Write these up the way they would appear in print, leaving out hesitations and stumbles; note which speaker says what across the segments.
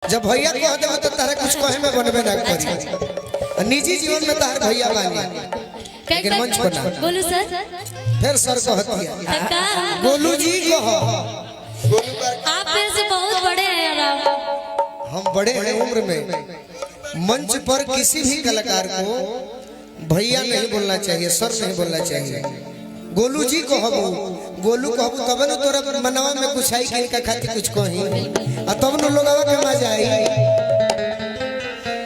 Speaker 1: जब भैया कह दे तो तारा कुछ कहे में बनबे ना करी। निजी जीवन में तार भैया बानी लेकिन मंच पर ना।
Speaker 2: बोलू सर।
Speaker 1: फिर सर कहती है गोलू जी कहो।
Speaker 2: आप से बहुत बड़े हैं यार।
Speaker 1: हम बड़े हैं उम्र में। मंच पर किसी भी कलाकार को भैया नहीं बोलना चाहिए, सर नहीं बोलना चाहिए। गोलू जी कहबू, गोलू कहबू तब न तोरा मनवा में कुछ आई कि खातिर कुछ कही आ तब न लोगवा के मजा आई।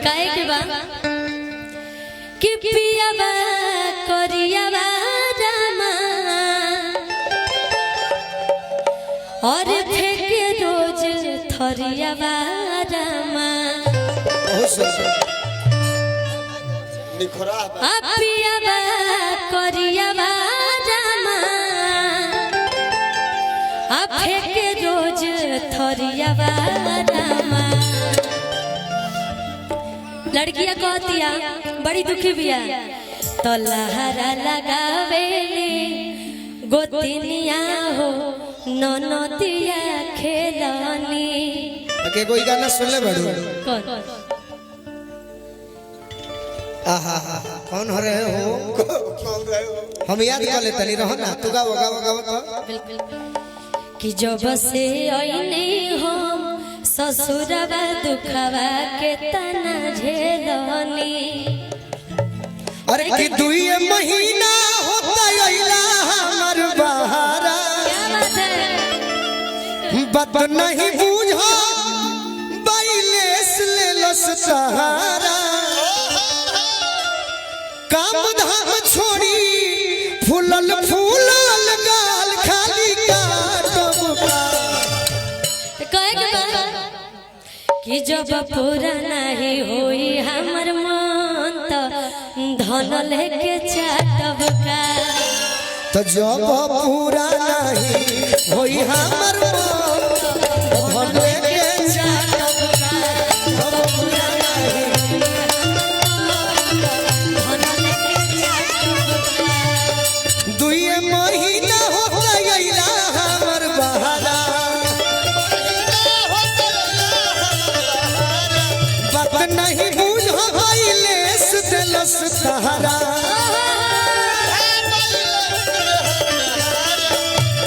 Speaker 2: काहे के बा कि पिया बा करिया बा रामा और फेंके रोज थरिया बा रामा।
Speaker 1: बहुत सुंदर निखरा
Speaker 2: आ पिया बा करिया बा रामा आ फेंके रोज थरिया बा रामा। लड़कियां कहतिया बड़ी दुखी बिया तो लहरा लगावेले गोतिनिया हो ननदिया खेलनी।
Speaker 1: ओके कोई गाना सुन ले बड़ू।
Speaker 2: कौन
Speaker 1: आहा कौन हो रहे हो? हम याद कर लेते नहीं रहो ना। तू गाओ गाओ गाओ तो
Speaker 2: कि जब से आईने हम ससुरवा दुखवा के तना झेलनी।
Speaker 1: अरे कि दुई महीना होता आइला हमर बहारा
Speaker 2: क्या बात है?
Speaker 1: बात नहीं बूझो बैलेस ले लस सहारा। काम धाम छोड़ी फूलल फूलल गाल खाली काटब
Speaker 2: कहे के बा कि जब पूरा नहीं होई हमर मन तो धन लेके चाटब का।
Speaker 1: तो जब पूरा नहीं होई हमर मन धन लेके चाटब का। जब पूरा नहीं
Speaker 2: धन लेके चाटब का।
Speaker 1: दुई महीना होता आइला हमर बहारा। बात नहीं बुझो बैलेस देलस सहारा।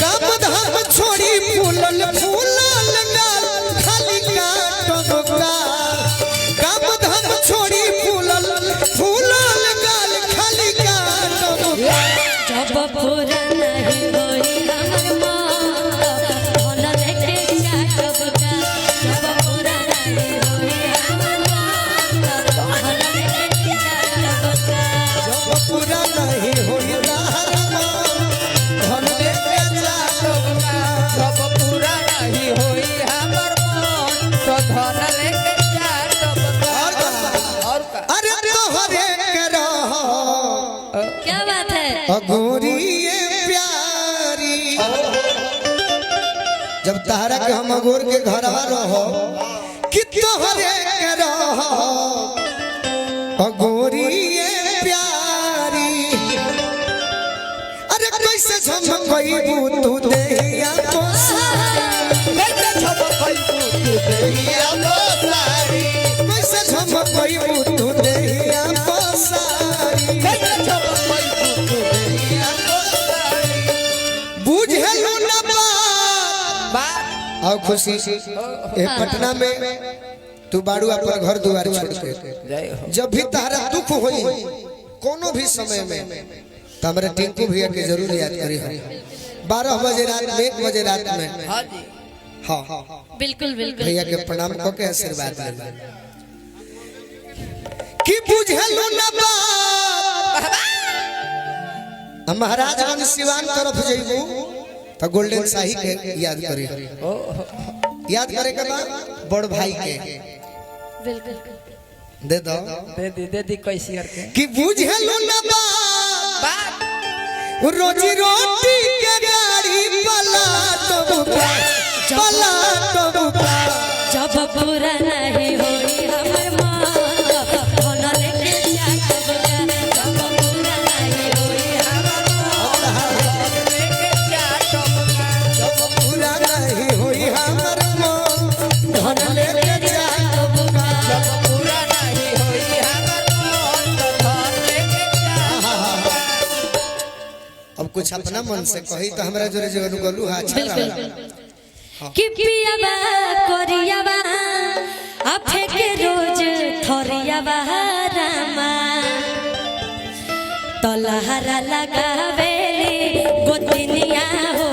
Speaker 1: काम धाम छोड़ी फूलल फूलल गाल खाली काटब का। काम धाम छोड़ी फूलल फूलल गाल खाली काटब का।
Speaker 2: जब पूरा नहीं होई हमर मन धन लेके चाटब का। जब पूरा नहीं होई हमर मन धन लेके चाटब का।
Speaker 1: जब पूरा नहीं होई तार मन धन लेके चाटब का।
Speaker 3: जब पूरा नहीं होई हमर मन तो धन लेके चाटब का। और का
Speaker 1: अरे तोहरे के रहो
Speaker 2: क्या बात है?
Speaker 1: अगोरिए प्यारी। जब तारा के हम अगोर के घर रहो कि तोहरे के रहो अगोरिए प्यारी। अरे कैसे झमकइबू तू देहिया पोसा।
Speaker 3: कैसे झमकइबू तू देहिया पोसारी।
Speaker 1: कैसे झमकइबू तू देहिया पोसारी।
Speaker 3: कैसे झमकइबू तू देहिया पोसारी।
Speaker 1: बुझलू ना
Speaker 3: बात
Speaker 1: आओ खुशी ए पटना में तू बाड़ू अपन घर दुआर छोड़ के
Speaker 3: जय हो।
Speaker 1: जब भी तारा दुख होई कोनो भी समय में तो हमारे टिंकू भैया के जरूर याद करी हो। 12 बजे रात में 1 बजे रात में
Speaker 3: हां जी
Speaker 1: हाँ
Speaker 2: बिल्कुल बिल्कुल
Speaker 1: भैया के प्रणाम क के आशीर्वाद ले कि बुझलू ना बात। महाराजगंज सिवान तरफ जइबू तो गोल्डन शाही के याद करी। याद करे के बाद बड़ भाई के
Speaker 2: बिल्कुल
Speaker 1: दे दो
Speaker 3: दे दी कैसी करके
Speaker 1: कि बुझलू ना
Speaker 3: बात
Speaker 1: रोजी रोटी के गाड़ी पलाटबुका पलाटबुका।
Speaker 2: जब पूरा नहीं होई हमर मन धन लेके चाटब का। जब पूरा नहीं होई हमर मन
Speaker 3: लेके चाटब का।
Speaker 1: जब पूरा नहीं होई हमर मन धन लेके जा कुछ अपना मन से कही तो हमरा जोरे जो गोलू हां अच्छा रहा
Speaker 2: कि पियावा कोरियावा आ फेके रोज थोरियावा रामा तलहरा लगावेली गोतिनिया हो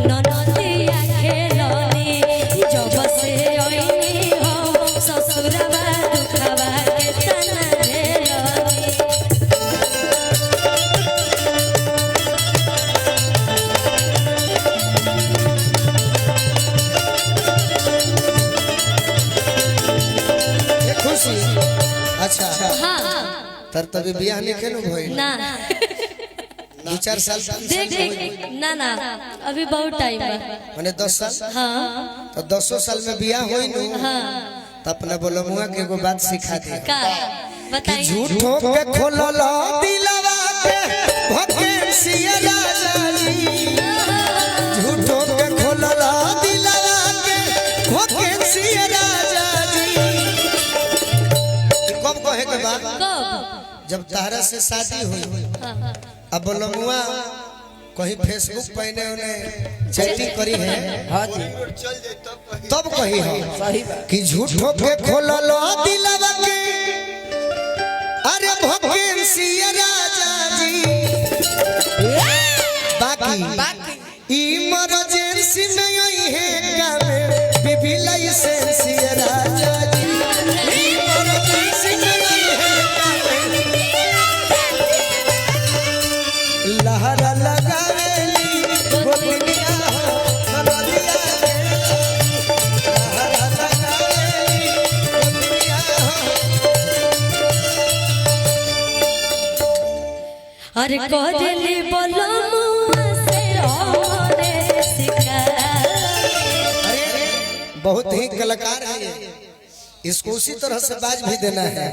Speaker 2: ननदिया खेलनी जब से ओइनी हो ससुरवा दुखवा के तना झेलनी
Speaker 1: ये खुशी अच्छा
Speaker 2: हाँ
Speaker 1: तर तभी बियाह नहीं केनु भइल
Speaker 2: ना
Speaker 1: 2-4 साल
Speaker 2: देख ना ना अभी बहुत टाइम है
Speaker 1: माने 10 साल
Speaker 2: हाँ
Speaker 1: तो 10 साल में बियाह होई नु
Speaker 2: हाँ
Speaker 1: तो अपना बोलमुआ के एगो बात सिखा दे
Speaker 2: का बताइए
Speaker 1: झूठो के खोलल दिलवा के भकेंसी राजा जी झूठो के खोलल दिलवा के भकेंसी राजा जी कब कहे के बाद
Speaker 2: कब
Speaker 1: जब तारा से शादी हुई
Speaker 2: हाँ
Speaker 1: अब बोलमुआ कहीं फेसबुक पहने उन्हें चैटिंग करी है
Speaker 3: हाँ जी
Speaker 1: तब कही है
Speaker 3: सही बात
Speaker 1: कि झूठो के खोलल दिलवा के अरे भकेंसी राजा जी बाकी इमरजेंसी में यही है गावे बीबी लाइसेंस राजा जी इमरजेंसी में यही है गावे लहरा लगावेली गोपिया हो नदिया के लहरा लगावेली गोपिया हो
Speaker 2: अरे कोजली बोलो मुआ से ओरे सिका
Speaker 1: बहुत ही कलाकार है ये। इसको उसी तरह से बाज भी देना है।